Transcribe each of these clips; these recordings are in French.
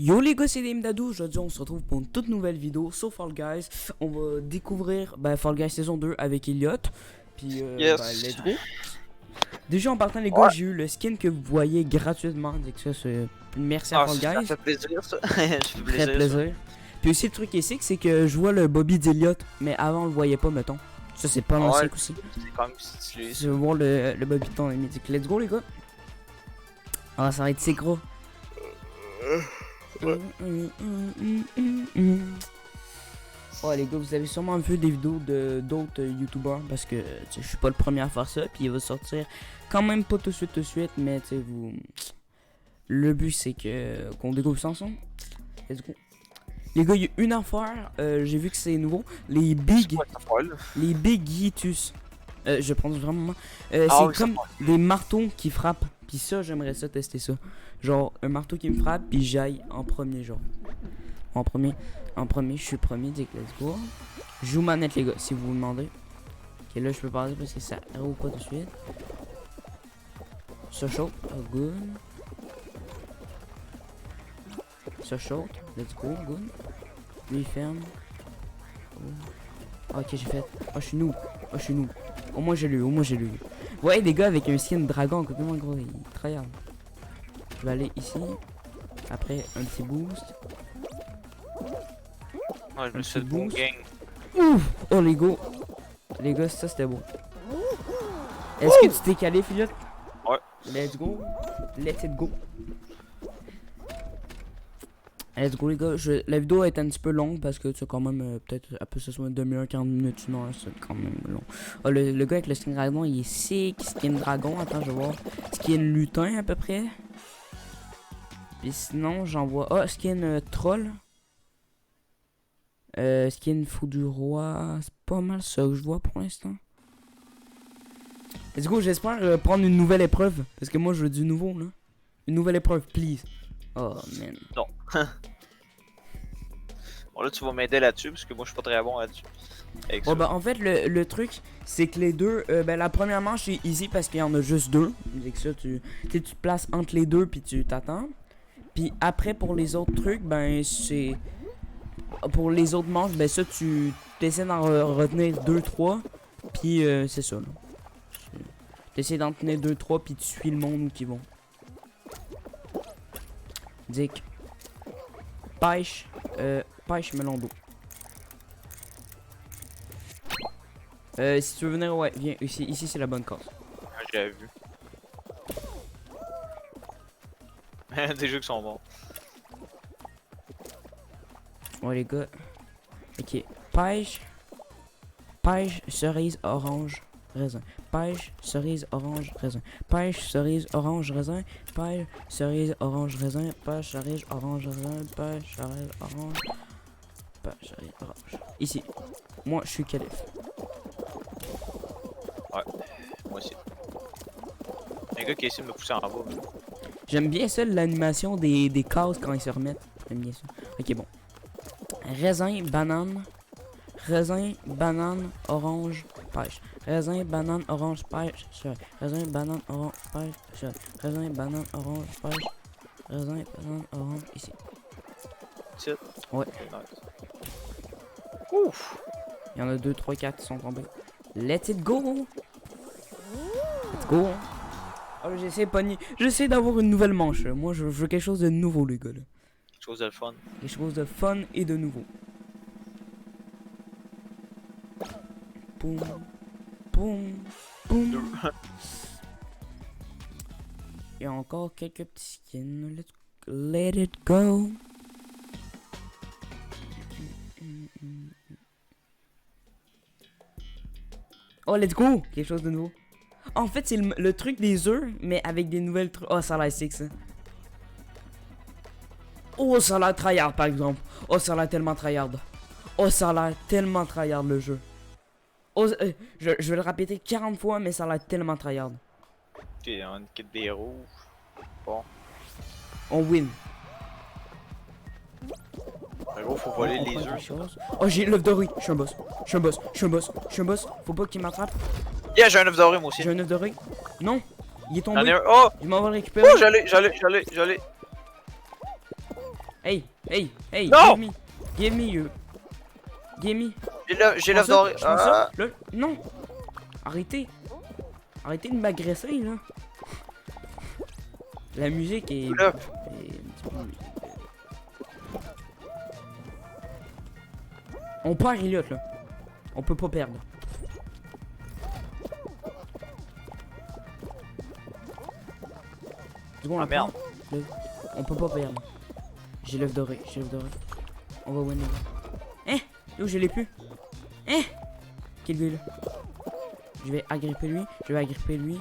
Yo les gars, c'est Damdadou. Aujourd'hui on se retrouve pour une toute nouvelle vidéo sur Fall Guys. On va découvrir Fall Guys saison 2 avec Elliot. Puis Yes. let's go. Déjà en partant les gars, j'ai eu le skin que vous voyez gratuitement. Donc ça c'est merci à Fall Ça Guys. fait plaisir ça. Ça fait Très plaisir. Puis aussi le truc ici c'est que je vois le Bobby d'Elliot, mais avant on le voyait pas mettons. Ça c'est pas l'ancien aussi. C'est quand même stylé. Je veux voir le Bobby de ton ami. Let's go les gars. Ah ça va être si gros. Oh les gars, vous avez sûrement vu des vidéos de d'autres youtubeurs parce que je suis pas le premier à faire ça, puis il va sortir quand même pas tout de suite, mais tu sais vous, le but c'est que qu'on découvre ça ensemble. Let's go. Les gars, il y a une affaire, j'ai vu que c'est nouveau, les big Yitus. Je pense vraiment. C'est comme des marteaux qui frappent. Puis ça, j'aimerais ça tester ça. Genre un marteau qui me frappe, puis j'aille en premier, genre. En premier, je suis premier, dit que let's go. Je joue manette les gars, si vous vous demandez. Ok, là je peux parler parce que ça roule pas tout de suite. Ça chaud, oh good. Ça chaud, let's go, good. Lui il ferme. Oh. Ok, j'ai fait. Oh, je suis noob. Oh, je suis noob. Au moins j'ai lu, Ouais, des gars avec un skin de dragon, complètement gros, il tryhard. Je vais aller ici. Après, un petit boost. Ouais, je me suis bon gang. Ouf! Oh, les gars, ça c'était beau. Est-ce que tu t'es calé, Philippe? Ouais. Let's go. Let it go. Let's go les gars, la vidéo est un petit peu longue parce que tu sais quand même peut-être elle peut se soit une demi-heure, 40 minutes, une heure, c'est quand même long. Oh, le gars avec le skin dragon il est sick, skin dragon, attends je vais voir. Skin lutin à peu près. Puis sinon j'en vois, oh skin troll. Skin fou du roi, c'est pas mal ça que je vois pour l'instant. Let's go, j'espère prendre une nouvelle épreuve parce que moi je veux du nouveau là. Une nouvelle épreuve, please. Oh man. Non. Bon là tu vas m'aider là-dessus parce que moi je suis pas très bon là-dessus. Bon bah en fait le truc c'est que les deux, la première manche est easy parce qu'il y en a juste deux. Avec ça tu te places entre les deux puis tu t'attends. Puis après pour les autres trucs ben c'est... Pour les autres manches ben ça tu essaies d'en retenir 2-3. Puis c'est ça là. Tu essaies d'en tenir 2-3 puis tu suis le monde où qu'ils vont. Dick. Pêche. Pêche melon d'eau. Si tu veux venir, ouais, viens. Ici c'est la bonne case. J'avais vu. Des jeux qui sont bons. Ouais, les gars. Ok. Pêche. Pêche, cerise, orange, raisin. Pêche, cerise, orange, raisin. Pêche, cerise, orange, raisin. Pêche, cerise, orange, raisin. Pêche, cerise, orange, raisin. Pêche, cerise, orange. Pêche, cerise, orange. Ici. Moi, je suis calife. Ouais, moi aussi. Un gars qui essaie de me pousser en bas. J'aime bien ça, l'animation des cases quand ils se remettent. J'aime bien ça. Ok, bon. Raisin, banane. Raisin, banane, orange, pêche. Raisin, banane, orange, pêche. Raisin, banane, orange, pêche. Raisin, banane, orange, pêche. Raisin, banane, orange, ici. Titre. Ouais. Ouf. Il y en a 2, 3, 4 qui sont tombés. Let it go! Let's go! Oh, j'essaie de pogner. J'essaie d'avoir une nouvelle manche. Moi, je veux quelque chose de nouveau, les gars. Là. Quelque chose de fun. Quelque chose de fun et de nouveau. Boum. Boum. Boum. Il y a encore quelques petits skins. Let it go. Oh, let's go! Quelque chose de nouveau. En fait, c'est le truc des œufs, mais avec des nouvelles trucs. Oh, ça a l'air sick, ça. Oh, ça a l'air tryhard, par exemple. Oh, ça a l'air tellement tryhard. Oh, ça a l'air tellement tryhard, le jeu. Oh, je vais le répéter 40 fois, mais ça a l'air tellement tryhard. Ok, on a une kit des rouges. Bon. On win. En gros, faut voler les œufs. Oh, j'ai l'œuf doré. Je suis un boss. Je suis un boss. Je suis un boss. Je suis un boss. Faut pas qu'il m'attrape. Yeah, j'ai un œuf doré moi aussi. J'ai un œuf doré. Non. Il est tombé. J'en ai un. Oh! Je m'en vais le récupérer. Oh, j'allais. Hey, hey, hey, Non! give me, you. Give me. J'ai l'œuf doré. Je prends ça, là. Non. Arrêtez. Arrêtez de m'agresser, là. La musique est... L'œuf. On perd Elliot, là. On peut pas perdre. Ah merde. On peut pas perdre. J'ai l'œuf doré, On va winner. Hein? Yo, je l'ai plus. Hein? Quel gars là? Je vais agripper lui.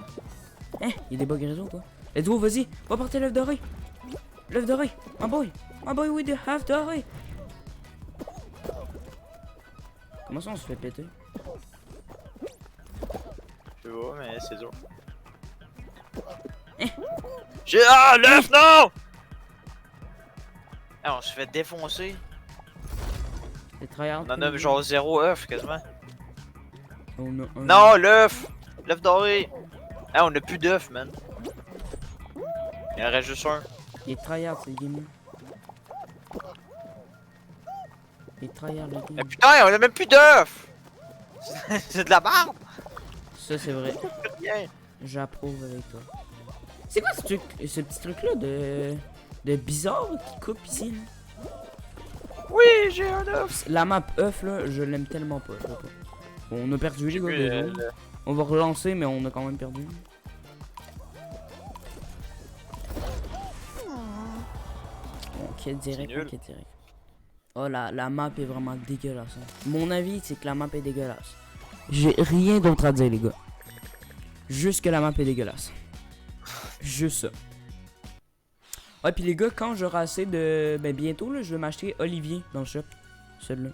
Hein? Il y a des bugs réseau quoi. Let's go, vas-y. Va porter l'œuf doré. L'œuf doré. My boy with the half doré. Comment ça on se fait péter? Je vois, mais c'est dur. Hein? Ah, l'œuf, non! Ah, on se fait défoncer. C'est tryhard. On en a genre 0 œuf quasiment. On a un... Non, l'œuf! L'œuf doré! Ah, on a plus d'œuf, man. Il en reste juste un. Il est tryhard, c'est game. Il est tryhard, le game. Mais putain, on a même plus d'œuf! C'est de la merde! Ça, c'est vrai. Rien. J'approuve avec toi. C'est quoi ce petit truc là de bizarre qui coupe ici là? Oui, j'ai un œuf! La map œuf là, je l'aime tellement pas, je sais pas. Bon, on a perdu les gars, désolé. On va relancer mais on a quand même perdu. Bon, quête direct, quête direct. Oh la map est vraiment dégueulasse. Hein. Mon avis c'est que la map est dégueulasse. J'ai rien d'autre à dire les gars. Juste que la map est dégueulasse. Juste ça. Ouais, puis les gars, quand j'aurai assez de... Ben, bientôt, là, je vais m'acheter Olivier dans le shop. Celui-là.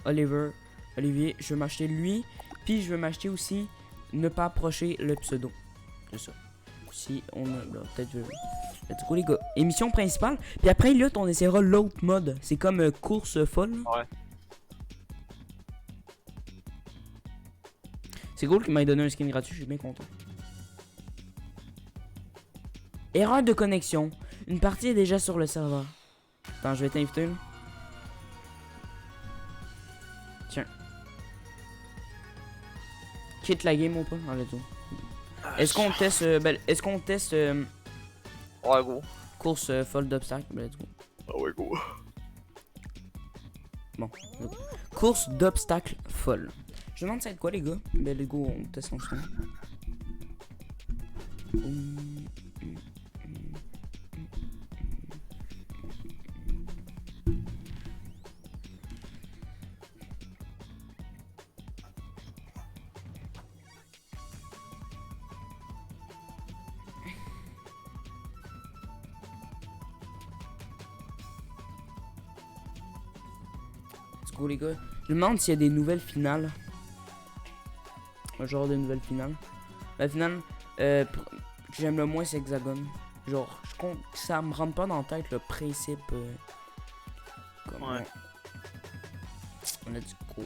Olivier, je vais m'acheter lui. Puis je vais m'acheter aussi ne pas approcher le pseudo. C'est ça. Si on a... Peut-être... Let's go, les gars. Émission principale. Puis après, là, on essaiera l'autre mode. C'est comme course folle. Ouais. C'est cool qu'il m'ait donné un skin gratuit. Je suis bien content. Erreur de connexion. Une partie est déjà sur le serveur. Attends, je vais t'inviter là. Tiens. Quitte la game ou pas? Allez, tout. Est-ce qu'on teste... est-ce qu'on teste... Ouais, go. Course folle d'obstacles? Ben, let's go. Ah ouais, go. Bon. Course d'obstacles folle. Je me demande ça va être quoi les gars? Ben let's go, on teste ensemble. Let's go les gars. Je me demande s'il y a des nouvelles finales. Un genre de nouvelles finales. La finale que j'aime le moins c'est Hexagone. Genre, je compte, ça me rentre pas dans la tête le principe. Comment... Ouais. Let's go.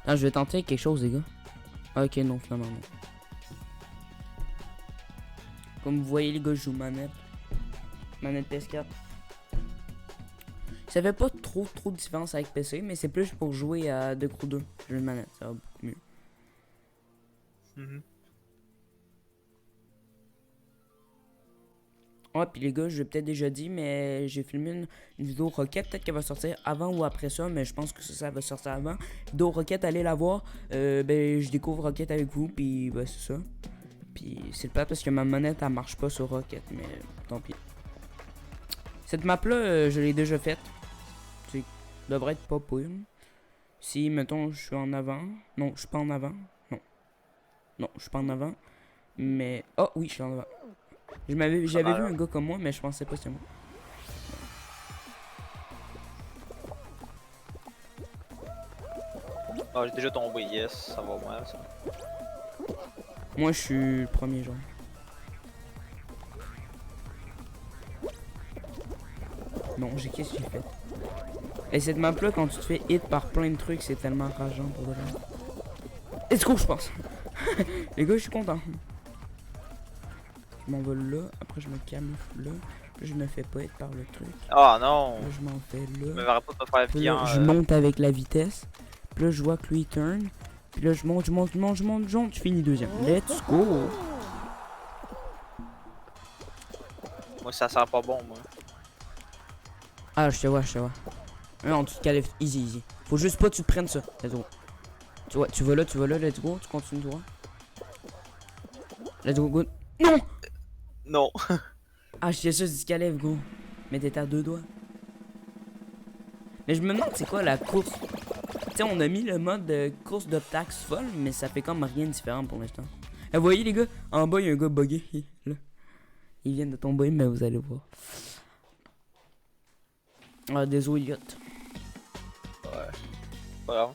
Attends, je vais tenter quelque chose les gars. Ah, ok, non, finalement non. Comme vous voyez les gars, je joue manette. Manette PS4. Ça fait pas trop de différence avec PC, mais c'est plus pour jouer à The Crew 2. J'ai une manette, ça va beaucoup mieux. Ouais, puis les gars, je l'ai peut-être déjà dit, mais j'ai filmé une vidéo Rocket. Peut-être qu'elle va sortir avant ou après ça, mais je pense que ça va sortir avant. Vidéo Rocket, allez la voir. Ben, je découvre Rocket avec vous, puis ben, c'est ça. Puis c'est le pas parce que ma manette, elle marche pas sur Rocket, mais tant pis. Cette map-là, je l'ai déjà faite. Ça devrait être pas pire. Si, mettons, je suis en avant. Non, je suis pas en avant. Non. Non, je suis pas en avant. Mais... Oh, oui, je suis en avant. J'avais vu un gars comme moi, mais je pensais pas que c'était moi. Ah, j'ai déjà tombé, yes, ça va mal ça. Moi, je suis le premier genre. Non, qu'est-ce que j'ai fait? Et cette map là, quand tu te fais hit par plein de trucs, c'est tellement rageant pour de vrai. Let's go, je pense. Les gars, je suis content. Je m'envole là, après je me camoufle là. Puis je me fais pas être par le truc. Oh non! Là, je m'en fais Je me là. verrais pas te faire Puis là, bien. je monte avec la vitesse. Puis là, je vois que lui il turn. Puis là, je monte, je monte, je monte, je monte, je monte. Je finis deuxième. Let's go! Moi, ça sent pas bon, moi. Ah, je te vois, je te vois. Non, tu te qualifies. Easy, easy. Faut juste pas que tu te prennes ça. Let's go. Tu vas là, let's go. Tu continues droit. Let's go, good. Non! Non. Ah, je sais ça, du calève, gros. Mais t'étais à 2 doigts. Mais je me demande c'est quoi la course. Tu sais, on a mis le mode de course d'obstacles folle, mais ça fait comme rien de différent pour l'instant. Vous voyez les gars, en bas il y a un gars bugué. Là. Ils viennent de tomber, mais vous allez voir. Ah, désolé, yacht. Ouais. Pas grave.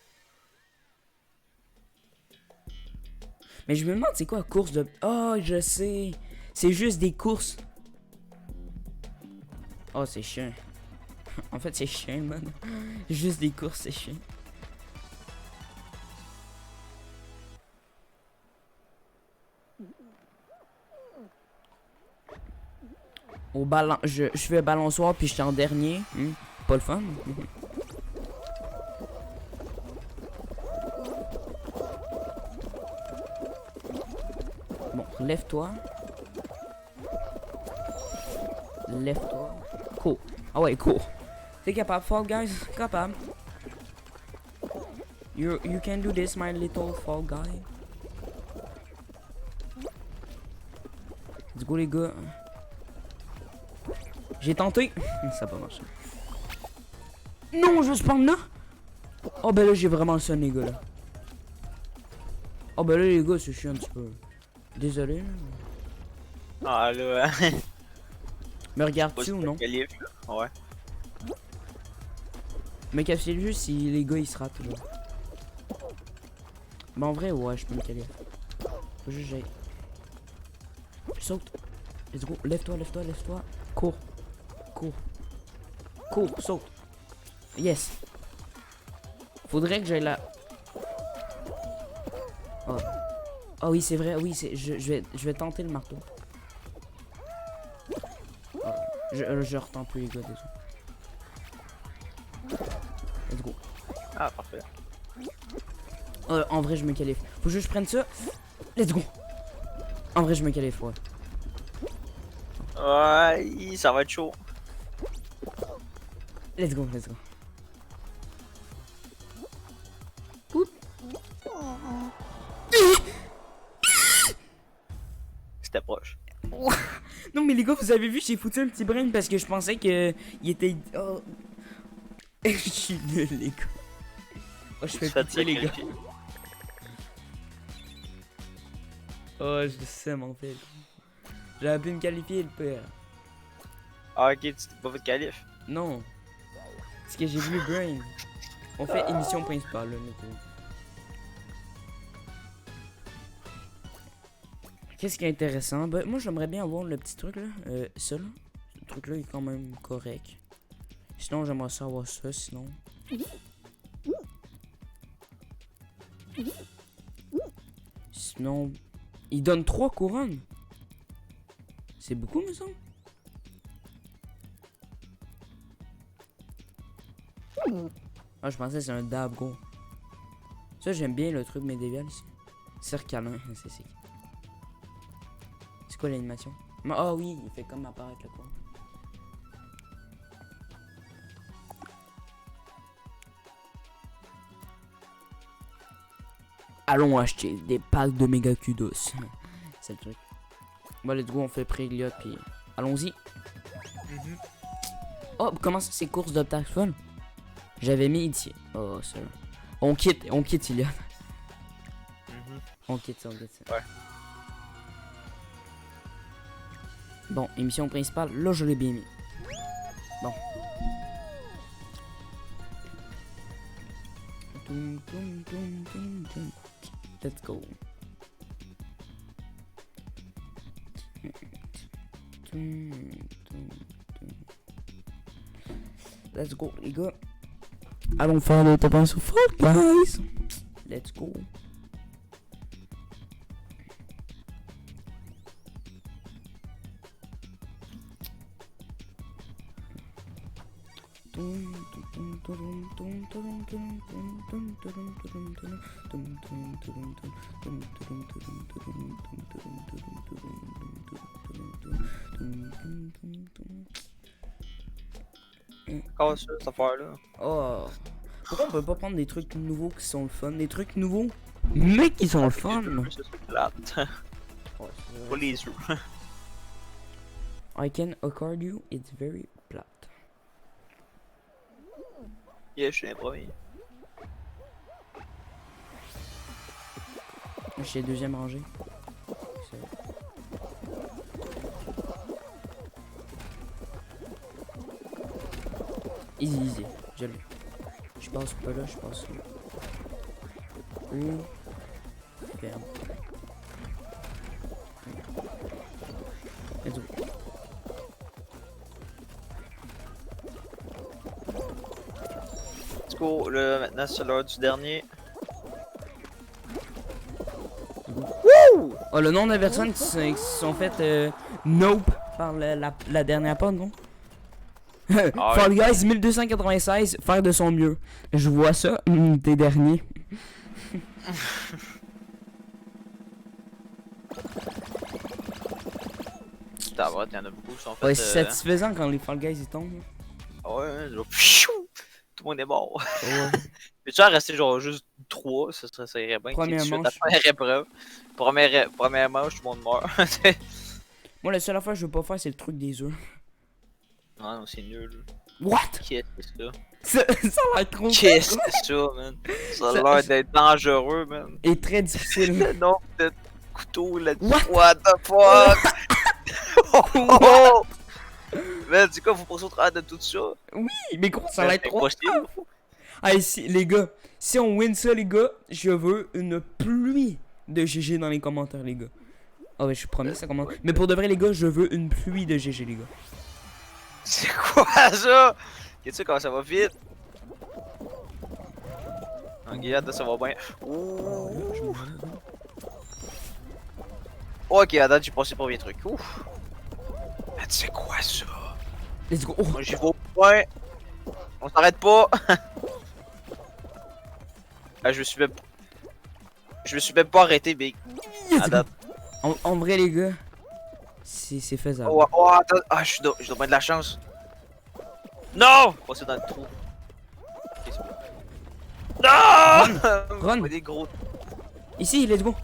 Mais je me demande c'est quoi la course de. Oh, je sais. C'est juste des courses. Oh, c'est chiant. En fait, c'est chiant, man. Juste des courses, c'est chiant. Au ballon, je fais balançoire puis je suis en dernier. Pas le fun. Bon, lève-toi. Lève-toi. Cours. Ah ouais, cours. T'es capable, Fall Guys? Capable. You can do this, my little Fall Guy. Let's go, les gars. J'ai tenté. Ça a pas marché. Non, je spawn là. Oh ben là, j'ai vraiment le son, les gars, là. Oh ben là, les gars, c'est chiant un petit peu. Désolé. Là. Ah là, Me regardes-tu ou non? Qualif, ouais. Me cacher le jeu si les gars ils se ratent toujours. Mais en vrai, ouais, je peux me caler. Faut juste j'aille. Saute. Let's go. Lève-toi, lève-toi, lève-toi. Cours. Cours. Cours, saute. Yes. Faudrait que j'aille là. Oh. Oh oui, c'est vrai, oui, je vais tenter le marteau. Oh. Je retente plus les gars, désolé. Let's go. Ah, parfait. En vrai, je me qualifie. Faut juste que je prenne ça. Let's go. En vrai, je me qualifie, ouais. Ouais, ça va être chaud. Let's go, let's go. Oup. C'était proche. Non mais les gars, vous avez vu, j'ai foutu un petit brain parce que je pensais que il était. Oh. Je suis nul les gars. Oh, je fais pitié les gars. Oh, je sais mon fait. J'aurais pu me qualifier le père. Ah, ok, tu t'es pas fait de qualif. Non. Parce que j'ai vu le brain. On fait émission principale là, les gars. Qu'est-ce qui est intéressant? Ben, moi j'aimerais bien avoir le petit truc là. Ça là. Ce truc là est quand même correct. Sinon j'aimerais savoir ça, sinon. Sinon. Il donne 3 couronnes. C'est beaucoup, me semble. Ah, je pensais que c'est un dab, gros. Ça, j'aime bien le truc médiéval ici. Cercalin, c'est. C'est quoi l'animation? Ah oui, il fait comme apparaître le quoi. Allons acheter des packs de méga kudos. C'est le truc. Bon, let's go, on fait pré-gliote, puis allons-y. Oh, comment ça, c'est course d'obstacles fun? J'avais mis ici. Oh, ça. On quitte Ilion. On quitte ça. Ouais. Bon, émission principale, là je l'ai bien mis. Bon. Let's go. Let's go, les gars. Allons faire le top 1 sur Fall Guys. Let's go. Comment ça, cette affaire-là? Oh. Pourquoi on peut pas prendre des trucs nouveaux qui sont le fun? Des trucs nouveaux, mais qui sont le fun. C'est plate. Pas les yeux. I can accord you, it's very plate. Yeah, je suis un premier. Je suis deuxième rangée. Easy, easy. Je l'ai. Je passe pas là, je passe là. Ferme. Let's go. Let's go, là, maintenant c'est l'heure du dernier. Oh, le nombre de personnes qui se sont faites nope par la dernière part, non? Ah Fall Guys 1296, faire de son mieux. Je vois ça, t'es dernier. T'as vrai, y'en a beaucoup qui sont Ouais, fait. c'est satisfaisant quand les Fall Guys ils tombent. Ouais, genre, pfiou, tout le monde est mort. Ouais. Peux-tu en rester genre juste 3? Ça irait bien. Première Tu fais ta manche. première épreuve. Première manche, tout le monde meurt. Moi, la seule affaire que je veux pas faire, c'est le truc des œufs. Non, c'est nul. What? Qu'est-ce que c'est ça? Ça a l'air trop Qu'est-ce que c'est ça, man? Ça a l'air d'être dangereux, man. et très difficile. Le nombre de couteaux là-dessus. What? What the fuck? Oh! Man, du coup, faut passer au travers de tout ça. Oui, mais gros, ça va être C'est trop. impossible. Allez, les gars, si on win ça, les gars, je veux une pluie de GG dans les commentaires, les gars. Ah ouais, je suis premier, ça commence. Mais pour de vrai, les gars, je veux une pluie de GG, les gars. C'est quoi ça? Tu sais comment ça va vite? Ok, attends, ça va bien. Ouh. Ok, attends, j'ai passé le premier truc. Ouf. Ah, tu sais quoi ça? Let's go. Oh, Moi, j'y vais au point. On s'arrête pas. Ah, je me suis même pas arrêté, mais. let's À go. date. En vrai, les gars, c'est faisable. Oh, oh, attends. Ah, je dois mettre de la chance. Non! Passer dans le trou. Ok, c'est bon. Non! Run. Ouais, des gros. Ici, let's go.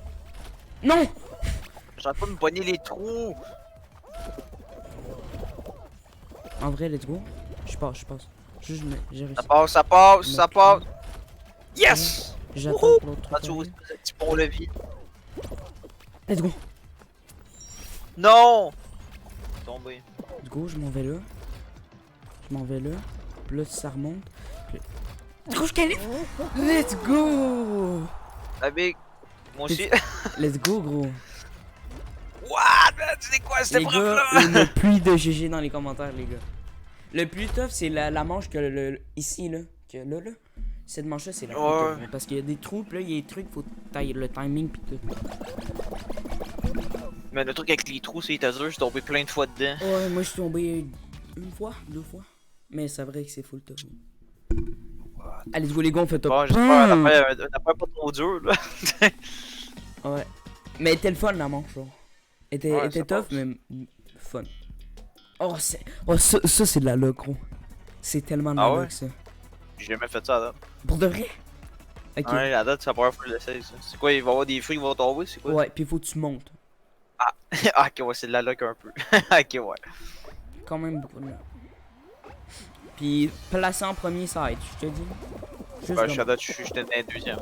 Non! J'arrête pas de me pogner les trous. En vrai, let's go. Je passe. Juste, j'ai réussi. Ça passe. Yes! J'attends Wouhou! que l'autre Ah, tu vois, truc arrive. c'est un petit pont-levis. Let's go. Non! Tombé. Let's go, je m'en vais là. Puis là, ça remonte. Puis... Let's go, je qualifie. Let's go. Ah, big. Moi aussi. Let's go, gros. What? Tu sais quoi, cette Les épreuve gars, là? une pluie de GG dans les commentaires, les gars. Le plus tough, c'est la manche que ici, là. Que là. Cette manche-là, c'est la plus Ouais. tough. Parce qu'il y a des trous, puis là, il y a des trucs, faut tailler le timing, puis tout. Mais le truc avec les trous, c'est que je suis tombé plein de fois dedans. Ouais, moi, je suis tombé une fois, 2 fois. Mais c'est vrai que c'est full tough. Allez, let's go, les gars, on fait top. Bon, j'espère qu'on n'a pas trop dur là. Ouais. Mais elle était le fun, la manche, genre. Elle était Ouais, ça tough, passe. mais fun. Oh, ça c'est de la luck, gros. C'est tellement de la Ah ouais? luck, ça. J'ai jamais fait ça à date. Pour de vrai? Ok. Ouais, à date, c'est la première fois que je l'essaye ça. C'est quoi, il va y avoir des fruits qui vont tomber, c'est quoi? Ouais, puis faut que tu montes. Ah, ok, ouais, c'est de la luck un peu. Ok, ouais. Quand même beaucoup de luck. Puis placé en premier side, je te dis. Juste Ben, je suis comme- à date, j'étais dans le deuxième.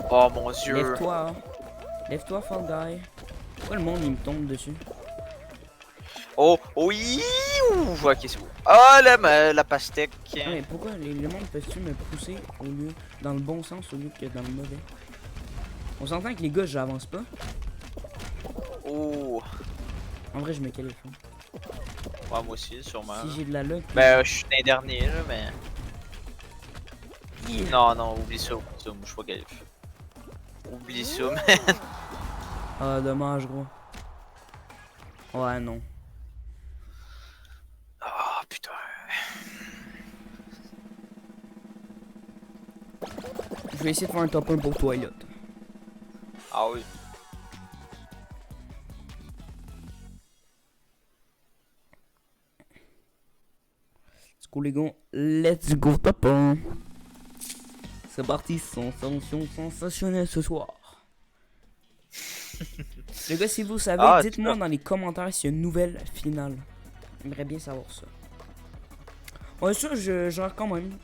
Oh mon dieu. Lève-toi, hein. Lève-toi, Fall Guy. Pourquoi le monde il me tombe dessus? Oh, oui! Ouh, ok, c'est bon. Ah, la pastèque. Ah, mais pourquoi le monde peut-tu me pousser au lieu dans le bon sens au lieu que dans le mauvais? On s'entend que les gars, j'avance pas. Oh. En vrai, je me qualifie. Ouais, moi aussi, sûrement. Si j'ai de la luck. Ben, je suis un dernier, là, mais. Non, non, oublie ça, moi je suis pas qualifié. Oublie ça, mais. Ah, dommage, gros. Ouais, non. Ah, putain. Je vais essayer de faire un top 1 pour Twilight. Ah oui. Let's go les gars, let's go top 1. C'est parti, sensationnel ce soir. Les gars, si vous savez, Ah, dites-moi dans les commentaires s'il y a une nouvelle finale. J'aimerais bien savoir ça. Ouais, ça, genre quand même.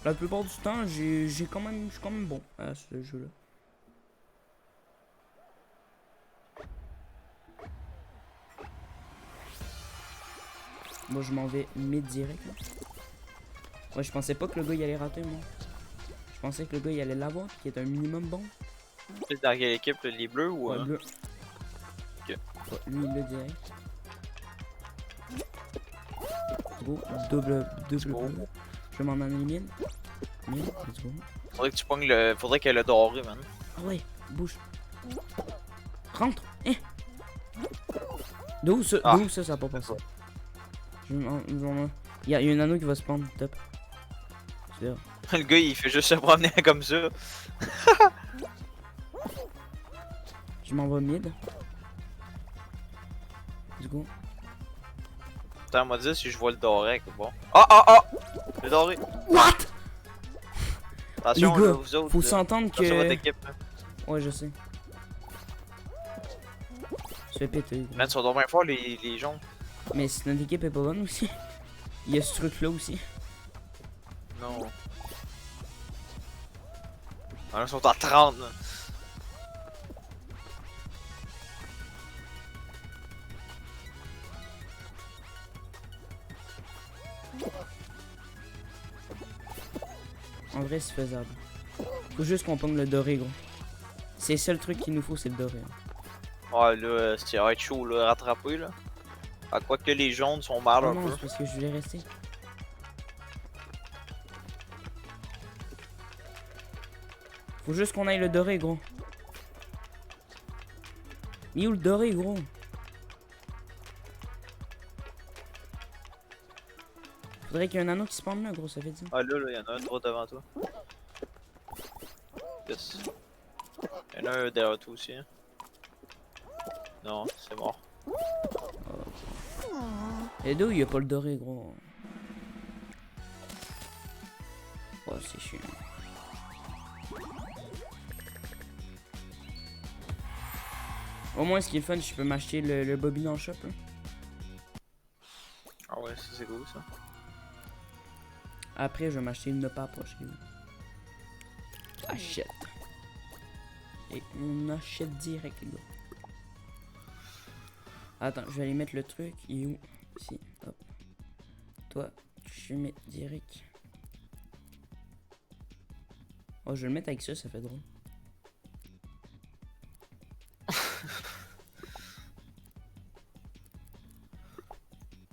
La plupart du temps, je suis quand même bon à ce jeu-là. Moi, je m'en vais mid direct. Là. Ouais, je pensais pas que le gars il allait rater, moi. Je pensais que le gars il allait l'avoir, qu'il est un minimum bon. C'est dans quelle équipe, là, les bleus ou. Ouais, bleu. Ok. Ouais, lui, il l'a direct. Go, double Go. bleu. Je m'en élimine. Mille, let's go. Faudrait que tu pognes le. Faudrait qu'elle le doré, man. Ah ouais, bouge. Rentre. Hein. D'où ça, Ah. d'où ça a pas passé. Il y a un anneau qui va se prendre, top. C'est là. Le gars, il fait juste se promener comme ça. Je m'en vais mid. Let's go. Attends, m'a dit si je vois le doré, bon. Ah! Le doré. What? Attention, Les gars, là, vous autres. faut là. s'entendre Attention à votre que... équipe, là. Ouais, je sais. Se fait péter. Gros. Man, ils sont donc bien forts, les jaunes. Mais si notre équipe est pas bonne aussi. Il y a ce truc là aussi. Non. Ah, là, ils sont à 30, là. En vrai, c'est faisable. Faut juste qu'on pogne le doré, gros. C'est le seul truc qu'il nous faut, c'est le doré. Hein. Ouais, là, c'est être chaud, là, rattraper, là. À quoi que les jaunes sont mal Oh un non, peu. c'est parce que je voulais rester. Faut juste qu'on aille le doré, gros. Il est où le doré, gros? Faudrait qu'il y ait un anneau qui se pende là, gros, ça fait dire. Ah, là, y'en a un droit devant toi. Yes. Y'en a un derrière toi aussi, hein. Non, c'est mort. Et d'où il y a pas le doré, gros? Oh, c'est chiant. Au moins, ce qui est fun, je peux m'acheter le bobby dans le shop. Là. Ah ouais, ça c'est cool ça. Après, je vais m'acheter une pas proche. Achète. Et on achète direct, les gars. Attends, je vais aller mettre le truc. Il est où? Ici, hop. Toi, je vais mettre direct. Oh, je vais le mettre avec ça fait drôle.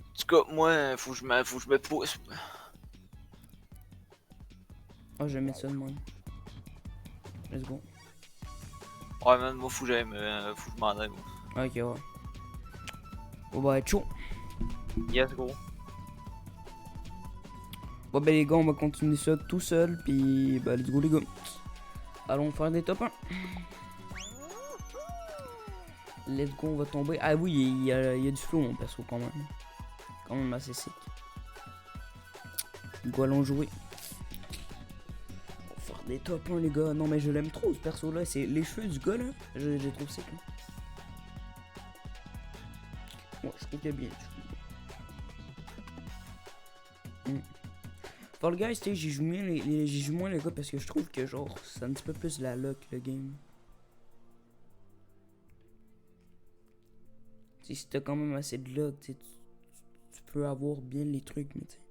En tout cas, moi, faut que je me pousse. Oh, je vais mettre ça de même. Let's go. Ouais, man, moi, faut que faut que je m'en aille, moi. Ok, ouais. Bon, bah, chaud. Yes, go. Bon, bah, les gars, on va continuer ça tout seul. Puis, bah, let's go, les gars. Allons faire des top 1. Let's go, on va tomber. Ah oui, il y a du flow, mon perso, quand même. Quand même assez sick. Go, allons jouer. On va faire des top 1, les gars. Non, mais je l'aime trop, ce perso-là. C'est les cheveux du gars, là. J'ai trouvé sick, là. Ouais, je trouve qu'il est bien. Fall Guys, tu sais, j'y joue moins les gars parce que je trouve que genre c'est un petit peu plus la luck le game. Tu sais, si t'as quand même assez de luck, tu peux avoir bien les trucs, mais tu sais,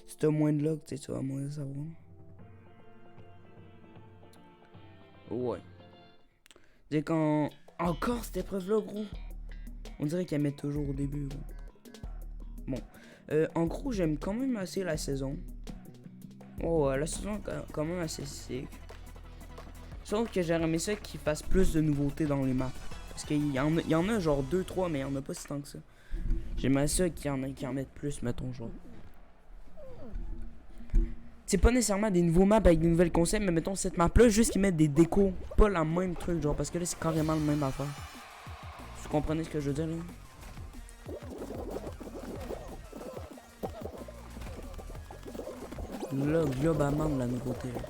si t'as moins de luck, tu vas moins savoir. Ouais. Tu sais, quand encore cette épreuve là, gros, on dirait qu'elle met toujours au début, gros. Bon, en gros, j'aime quand même assez la saison. Oh, la saison est quand même assez sick. Sauf que j'aurais aimé ça qu'ils fassent plus de nouveautés dans les maps. Parce qu'il y en a genre 2-3, mais il y en a pas si tant que ça. J'aimerais ça qu'il y en mettent plus, mettons, genre. Tu c'est pas nécessairement des nouveaux maps avec des nouvelles concepts, mais mettons cette map là, juste qu'ils mettent des décos, pas la même truc, genre, parce que là c'est carrément le même affaire. Vous comprenez ce que je veux dire là? Là, globalement de la nouveauté là.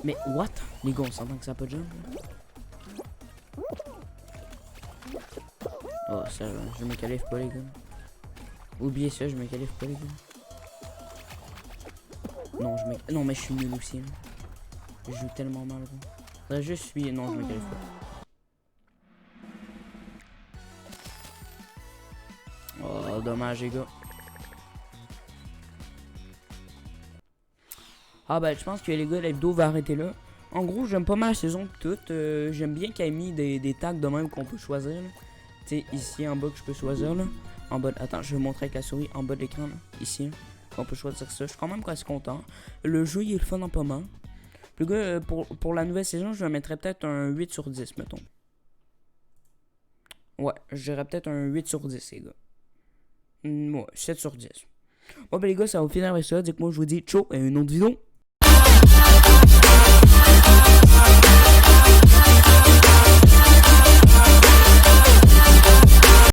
Mais what? Les gars, on s'entend que ça a pas de jump. Oh, ça, je me qualifie pas, les gars. Oubliez ça, je me qualifie pas, les gars. Non, non, mais je suis nul aussi. Là. Je joue tellement mal, gros. Là, je suis. Non, je me qualifie pas. Oh, dommage, les gars. Ah ben je pense que les gars la vidéo va arrêter là. En gros j'aime pas mal la saison toute. J'aime bien qu'il y ait mis des tags de même qu'on peut choisir. Tu sais ici en bas que je peux choisir là. En bas, attends je vais vous montrer avec la souris en bas de l'écran là. Ici là. On peut choisir ça. Je suis quand même presque content. Le jeu il est le fun en pas mal. Le gars pour la nouvelle saison je mettrais peut-être un 8 sur 10 mettons. Ouais je dirais peut-être un 8 sur 10 les gars. Ouais 7 sur 10. Bon ben les gars ça va finir avec ça. Dites-moi je vous dis ciao et une autre vidéo.